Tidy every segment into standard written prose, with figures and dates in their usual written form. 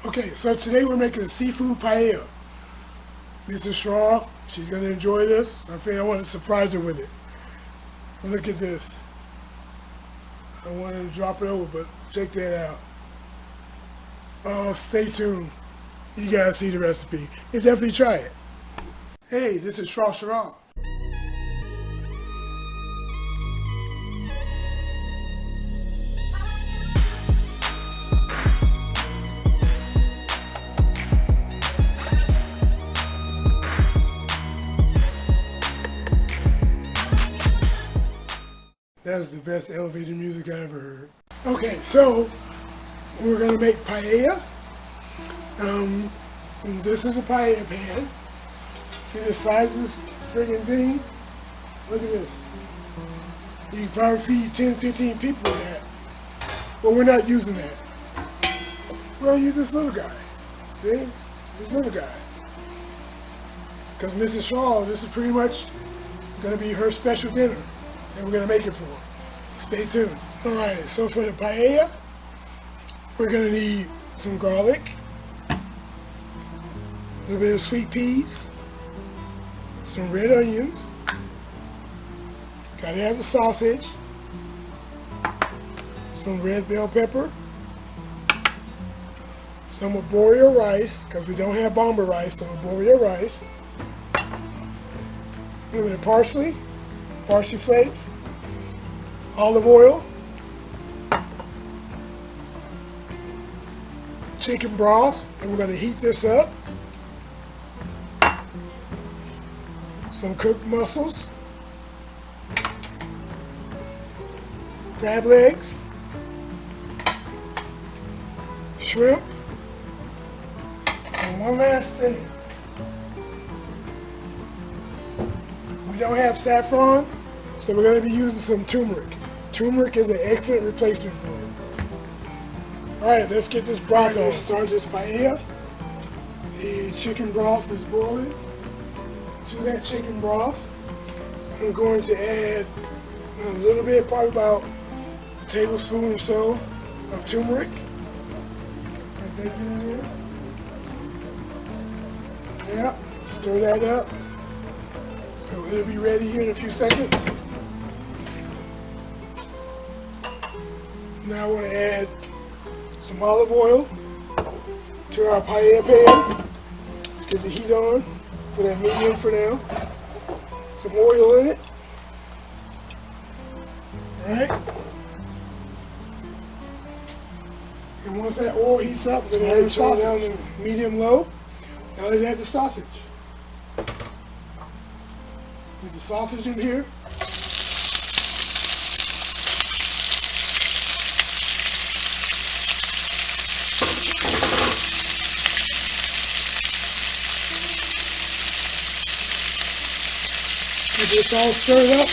Okay, so today we're making a seafood paella. Mrs. Straw, she's going to enjoy this. I want to surprise her with it. Look at this. I wanted to drop it over, but check that out. Oh, stay tuned. You guys see the recipe. And definitely try it. Hey, this is Straw Straw. That's the best elevator music I ever heard. Okay, so we're gonna make paella. This is a paella pan. See the size of this friggin' thing? Look at this. You can probably feed 10, 15 people with that. But we're not using that. We're gonna use this little guy. See? This little guy. Because Mrs. Shaw, this is pretty much gonna be her special dinner. And we're gonna make it for her. Stay tuned. All right, so for the paella, we're gonna need some garlic, a little bit of sweet peas, some red onions, gotta have the sausage, some red bell pepper, some arborio rice, because we don't have bomber rice, so arborio rice, a little bit of parsley flakes, olive oil, chicken broth, and we're going to heat this up, some cooked mussels, crab legs, shrimp, and one last thing. We don't have saffron, so we're going to be using some turmeric. Turmeric is an excellent replacement for it. Alright, let's get this broth on. Let's start this paella. The chicken broth is boiling. To that chicken broth, I'm going to add a little bit, probably about a tablespoon or so of turmeric. Put that in there. Yeah, stir that up. So it'll be ready here in a few seconds. Now I want to add some olive oil to our paella pan. Let's get the heat on. Put that medium for now. Some oil in it. Alright. And once that oil heats up, we're going to add the sausage down to medium low. Now let's add the sausage. Put the sausage in here. Get this all stirred up.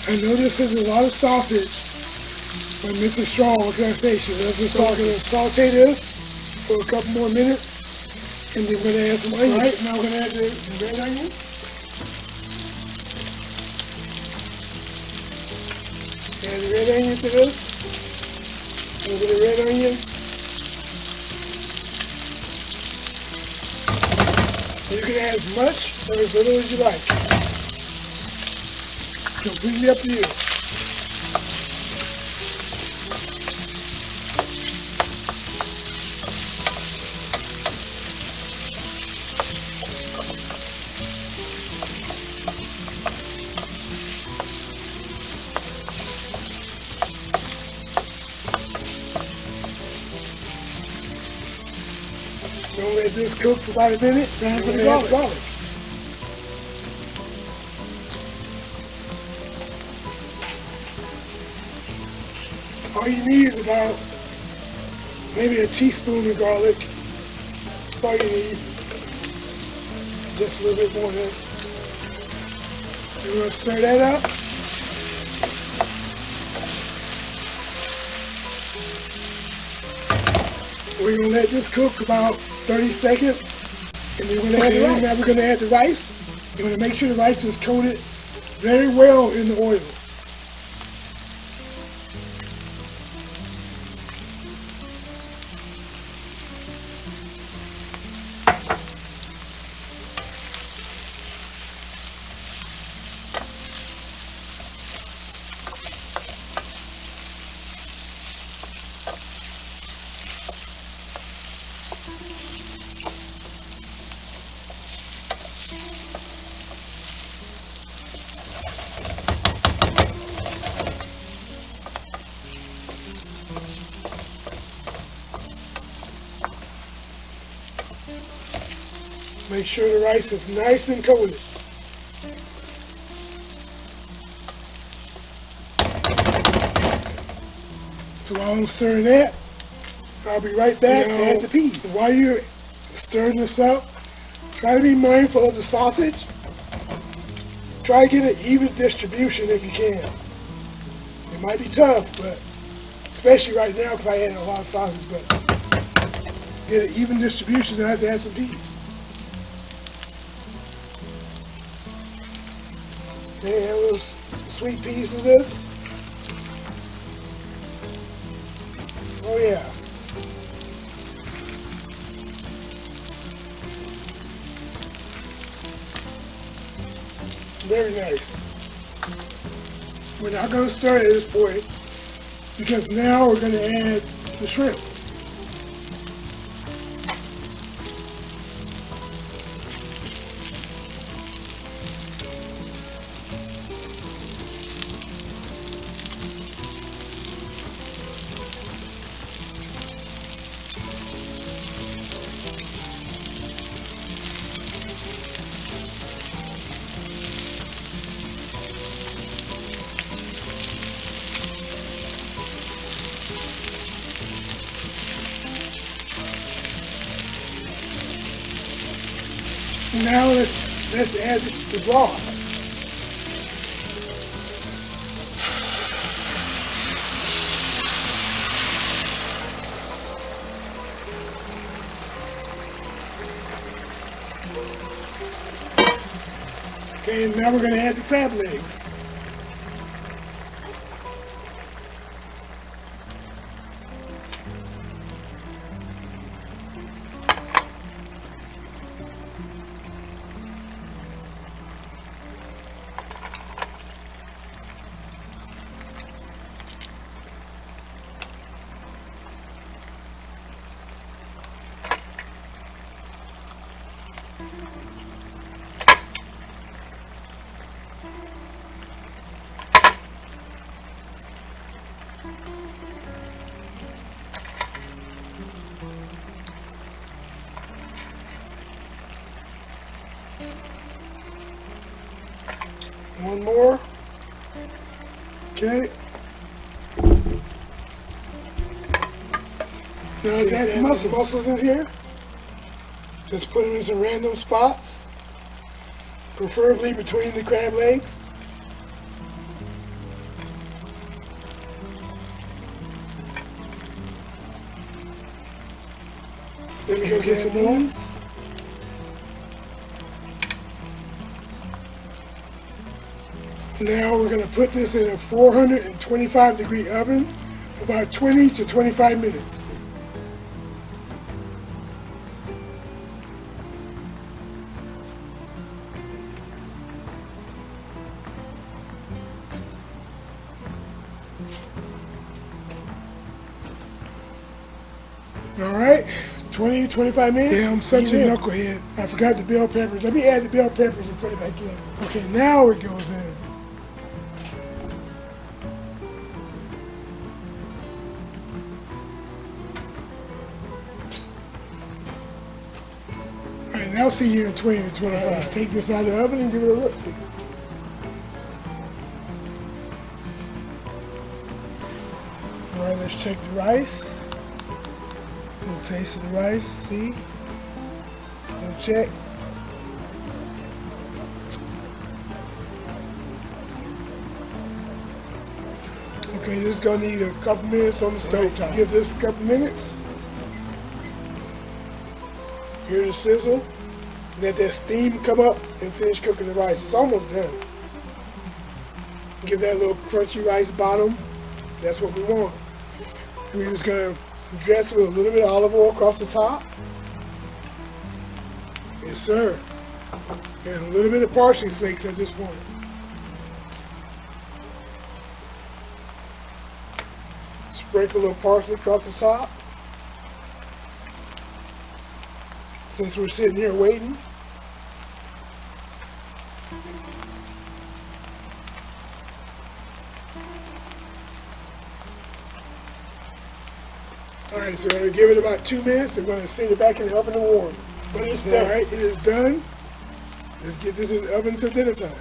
I know this is a lot of sausage, but Mrs. Straw, what can I say? She loves the sausage. We're going to saute this for a couple more minutes, and then we're going to add some onions. All right, now we're going to add the red onions. Add the red onion to this. Over the red onion. You can add as much or as little as you like. Completely up to you. Don't let this cook for about a minute. Time for the garlic. All you need is about maybe a teaspoon of garlic. That's all you need. Just a little bit more than that. We're going to stir that up. We're going to let this cook about 30 seconds. And then we're going to add the rice. Now we're going to add the rice. You're going to make sure the rice is coated very well in the oil. Make sure the rice is nice and coated. So while I'm stirring that, I'll be right back to add the peas. While you're stirring this up, try to be mindful of the sausage. Try to get an even distribution if you can. It might be tough, but especially right now because I added a lot of sausage, but get an even distribution and I have to add some peas. And a little sweet peas of this. Oh yeah. Very nice. We're not going to stir it at this point because now we're going to add the shrimp. Now let's add the broth. Okay, and now we're going to add the crab legs. One more. Okay. Now let's add the mussels in here. Just put them in some random spots, preferably between the crab legs. Then we go get some more. Now we're going to put this in a 425 degree oven for about 20 to 25 minutes. All right, 20 to 25 minutes. Yeah, I'm such a knucklehead. I forgot the bell peppers. Let me add the bell peppers and put it back in. Okay, now it goes in. Alright, now see you in 20 to 25. Let's take this out of the oven and give it a look. Alright, let's check the rice. Little taste of the rice, see? Little check. Okay, this is gonna need a couple minutes on the stove top. Give this a couple minutes. Hear the sizzle. Let that steam come up and finish cooking the rice. It's almost done. Give that little crunchy rice bottom. That's what we want. We're just gonna dress with a little bit of olive oil across the top. Yes, sir. And a little bit of parsley flakes at this point. Sprinkle a little parsley across the top. Since we're sitting here waiting. Alright, so we're going to give it about 2 minutes. I'm going to set it back in the oven to warm. But it's done. Alright, it is done. Let's get this in the oven till dinner time.